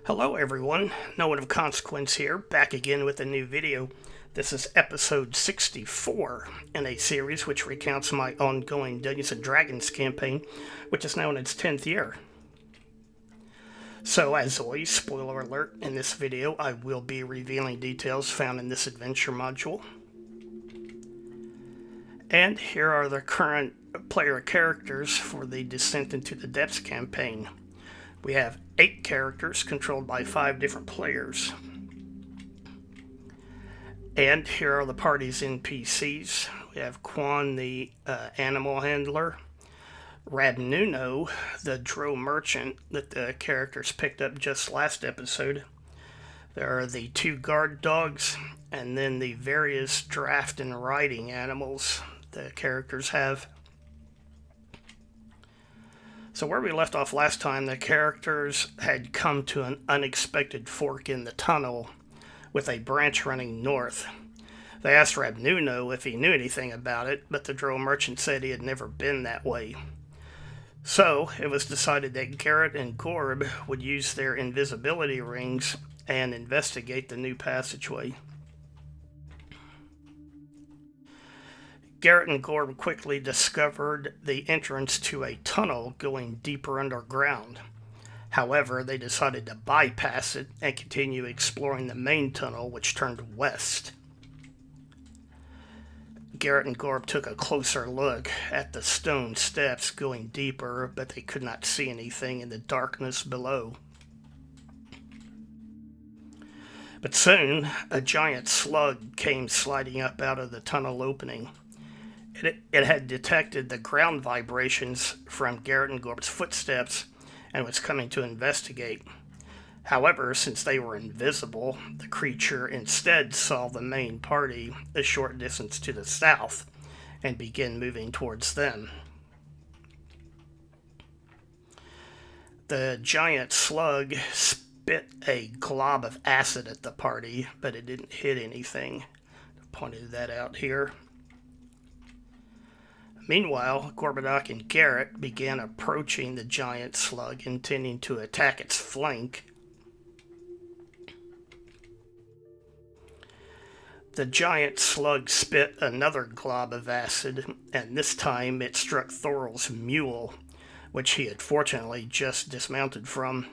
Hello everyone, no one of consequence here, back again with a new video. This is episode 64 in a series which recounts my ongoing Dungeons & Dragons campaign, which is now in its 10th year. So as always, spoiler alert, in this video I will be revealing details found in this adventure module. And here are the current player characters for the Descent into the Depths campaign. We have 8 characters controlled by 5 different players. And here are the party's NPCs. We have Quan, the animal handler, Rabnuno, the drow merchant that the characters picked up just last episode. There are the 2 guard dogs, and then the various draft and riding animals the characters have. So where we left off last time, the characters had come to an unexpected fork in the tunnel with a branch running north. They asked Rabnuno if he knew anything about it, but the drow merchant said he had never been that way. So it was decided that Garrett and Gorb would use their invisibility rings and investigate the new passageway. Garrett and Gorb quickly discovered the entrance to a tunnel going deeper underground. However, they decided to bypass it and continue exploring the main tunnel, which turned west. Garrett and Gorb took a closer look at the stone steps going deeper, but they could not see anything in the darkness below. But soon, a giant slug came sliding up out of the tunnel opening. It had detected the ground vibrations from Garrett and Gorb's footsteps and was coming to investigate. However, since they were invisible, the creature instead saw the main party a short distance to the south and began moving towards them. The giant slug spit a glob of acid at the party, but it didn't hit anything. I pointed that out here. Meanwhile, Gorbadoc and Garrett began approaching the giant slug, intending to attack its flank. The giant slug spit another glob of acid, and this time it struck Thorol's mule, which he had fortunately just dismounted from.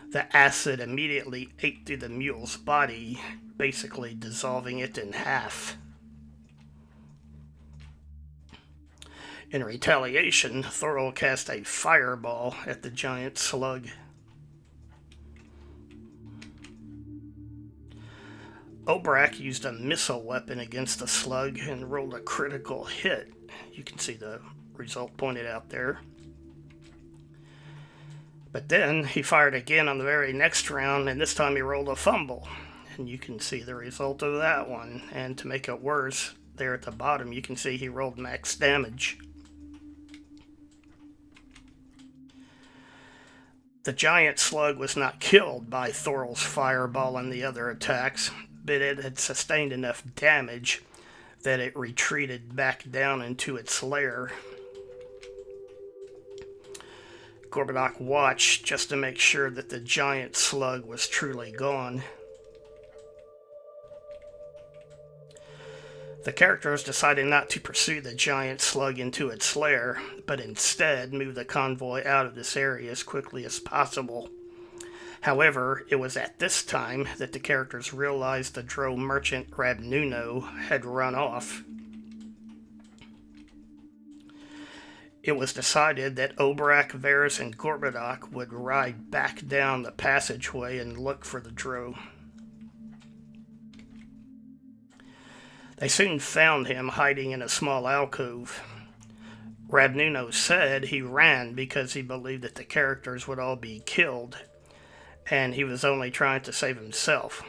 The acid immediately ate through the mule's body, basically dissolving it in half. In retaliation, Thorol cast a fireball at the giant slug. Obrak used a missile weapon against the slug and rolled a critical hit. You can see the result pointed out there. But then he fired again on the very next round, and this time he rolled a fumble. And you can see the result of that one. And to make it worse, there at the bottom you can see he rolled max damage. The giant slug was not killed by Thorol's fireball and the other attacks, but it had sustained enough damage that it retreated back down into its lair. Gorbadoc watched just to make sure that the giant slug was truly gone. The characters decided not to pursue the giant slug into its lair, but instead move the convoy out of this area as quickly as possible. However, it was at this time that the characters realized the drow merchant Rabnuno had run off. It was decided that Obrak, Varys, and Gorbadoc would ride back down the passageway and look for the drow. They soon found him hiding in a small alcove. Rabnuno said he ran because he believed that the characters would all be killed, and he was only trying to save himself.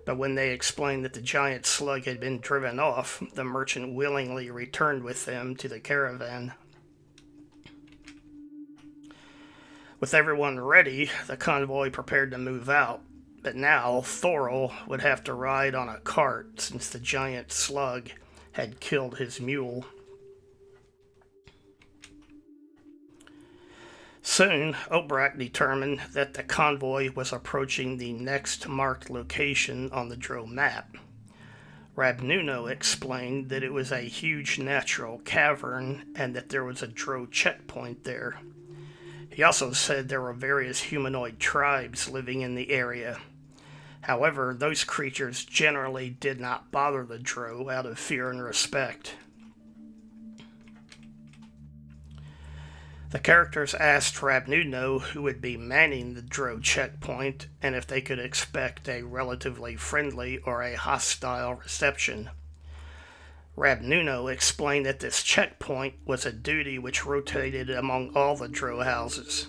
But when they explained that the giant slug had been driven off, the merchant willingly returned with them to the caravan. With everyone ready, the convoy prepared to move out. But now Thorol would have to ride on a cart since the giant slug had killed his mule. Soon, Obrak determined that the convoy was approaching the next marked location on the Dro map. Rabnuno explained that it was a huge natural cavern and that there was a Dro checkpoint there. He also said there were various humanoid tribes living in the area. However, those creatures generally did not bother the Dro out of fear and respect. The characters asked Rabnuno who would be manning the Dro checkpoint and if they could expect a relatively friendly or a hostile reception. Rabnuno explained that this checkpoint was a duty which rotated among all the Dro houses.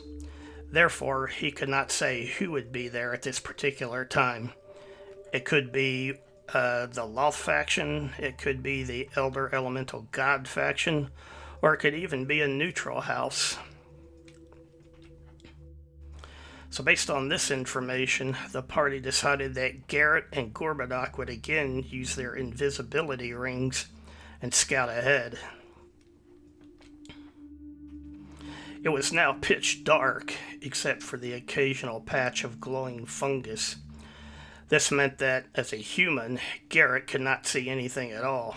Therefore, he could not say who would be there at this particular time. It could be the Loth faction, it could be the Elder Elemental God faction, or it could even be a neutral house. So based on this information, the party decided that Garrett and Gorbadoc would again use their invisibility rings and scout ahead. It was now pitch dark, except for the occasional patch of glowing fungus. This meant that, as a human, Garrett could not see anything at all.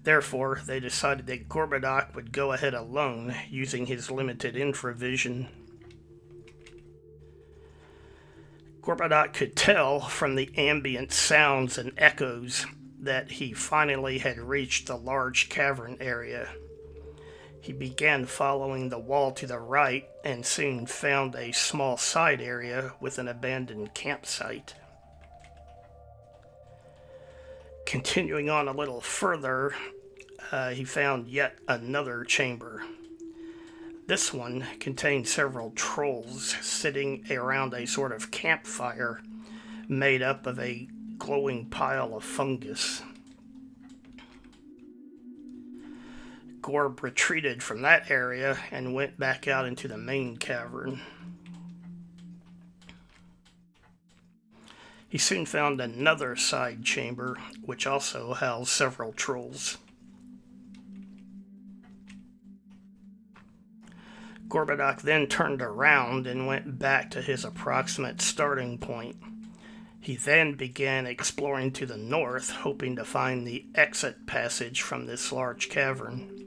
Therefore, they decided that Gorbadoc would go ahead alone, using his limited infravision. Gorbadoc could tell from the ambient sounds and echoes that he finally had reached the large cavern area. He began following the wall to the right and soon found a small side area with an abandoned campsite. Continuing on a little further, he found yet another chamber. This one contained several trolls sitting around a sort of campfire made up of a glowing pile of fungus. Gorb retreated from that area and went back out into the main cavern. He soon found another side chamber, which also housed several trolls. Gorbadoc then turned around and went back to his approximate starting point. He then began exploring to the north, hoping to find the exit passage from this large cavern.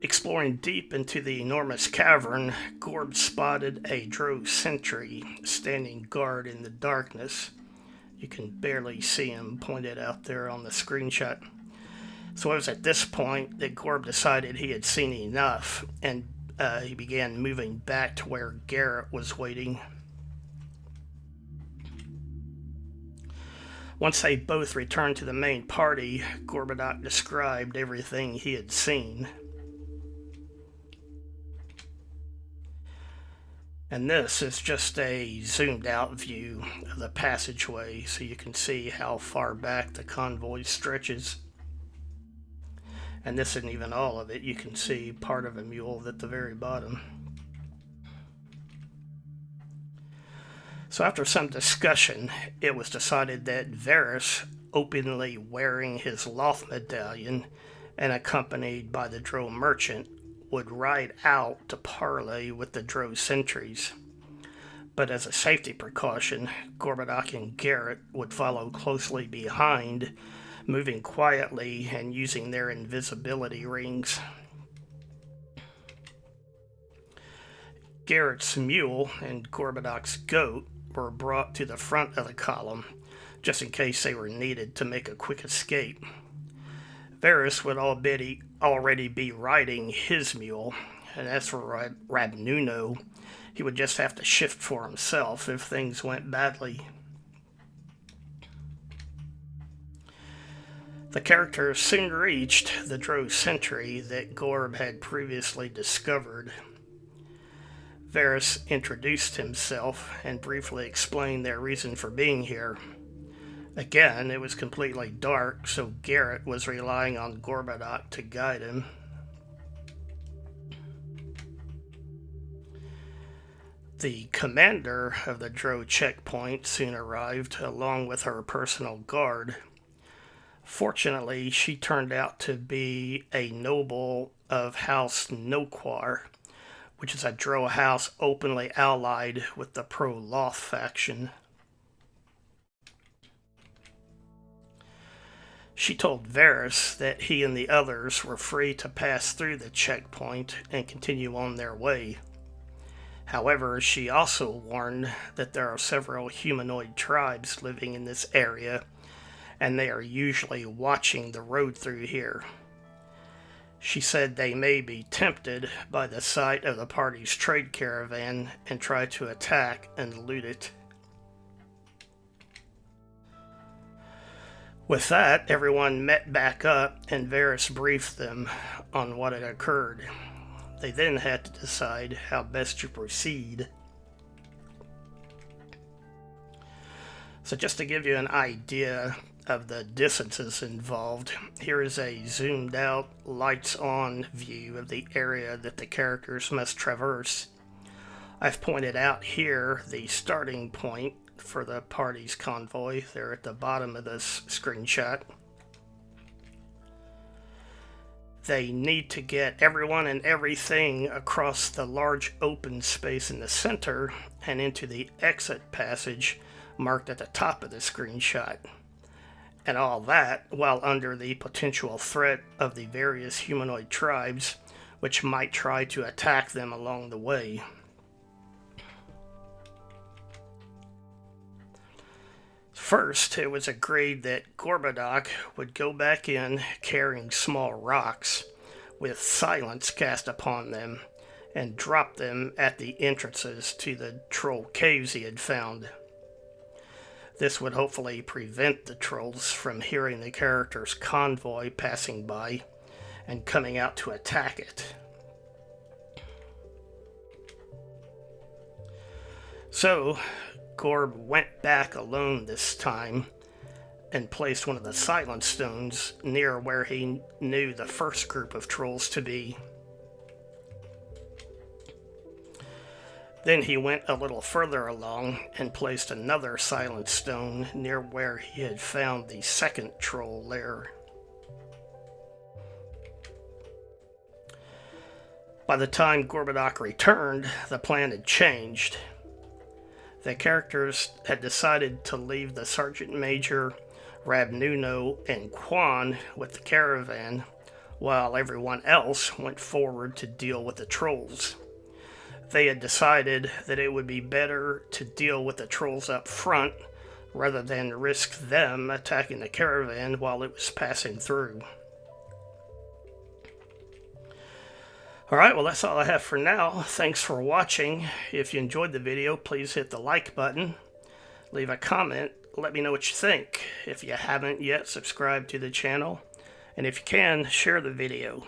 Exploring deep into the enormous cavern, Gorb spotted a Dro sentry standing guard in the darkness. You can barely see him pointed out there on the screenshot. So it was at this point that Gorb decided he had seen enough, and he began moving back to where Garrett was waiting. Once they both returned to the main party, Gorbadoc described everything he had seen. And this is just a zoomed out view of the passageway, so you can see how far back the convoy stretches. And this isn't even all of it. You can see part of a mule at the very bottom. So after some discussion, it was decided that Varys, openly wearing his Loth medallion and accompanied by the Dro merchant, would ride out to parley with the Dro sentries. But as a safety precaution, Gorbadoc and Garrett would follow closely behind, moving quietly and using their invisibility rings. Garrett's mule and Gorbadoc's goat were brought to the front of the column, just in case they were needed to make a quick escape. Varys would already be riding his mule, and as for Rabnuno, he would just have to shift for himself if things went badly. The characters soon reached the Dro sentry that Gorb had previously discovered. Varys introduced himself and briefly explained their reason for being here. Again, it was completely dark, so Garrett was relying on Gorbadoc to guide him. The commander of the Dro checkpoint soon arrived, along with her personal guard. Fortunately, she turned out to be a noble of House Noquar, which is a drow house openly allied with the pro-Loth faction. She told Varys that he and the others were free to pass through the checkpoint and continue on their way. However, she also warned that there are several humanoid tribes living in this area, and they are usually watching the road through here. She said they may be tempted by the sight of the party's trade caravan and try to attack and loot it. With that, everyone met back up and Varys briefed them on what had occurred. They then had to decide how best to proceed. So just to give you an idea of the distances involved, here is a zoomed out, lights on view of the area that the characters must traverse. I've pointed out here the starting point for the party's convoy. They're at the bottom of this screenshot. They need to get everyone and everything across the large open space in the center and into the exit passage marked at the top of the screenshot. And all that while under the potential threat of the various humanoid tribes which might try to attack them along the way. First, it was agreed that Gorbadoc would go back in carrying small rocks with silence cast upon them and drop them at the entrances to the troll caves he had found. This would hopefully prevent the trolls from hearing the character's convoy passing by and coming out to attack it. So, Gorb went back alone this time and placed one of the silence stones near where he knew the first group of trolls to be. Then he went a little further along and placed another silence stone near where he had found the second troll lair. By the time Gorbadoc returned, the plan had changed. The characters had decided to leave the Sergeant Major, Rab Nuno, and Quan with the caravan, while everyone else went forward to deal with the trolls. They had decided that it would be better to deal with the trolls up front rather than risk them attacking the caravan while it was passing through. Alright, well that's all I have for now. Thanks for watching. If you enjoyed the video, please hit the like button. Leave a comment. Let me know what you think. If you haven't yet, subscribe to the channel. And if you can, share the video.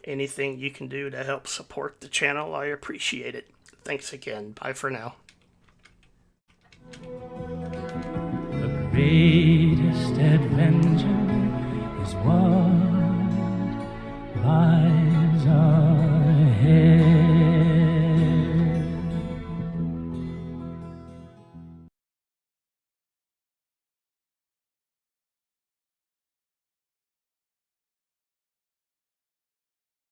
Anything you can do to help support the channel, I appreciate it. Thanks again. Bye for now. The greatest adventure is what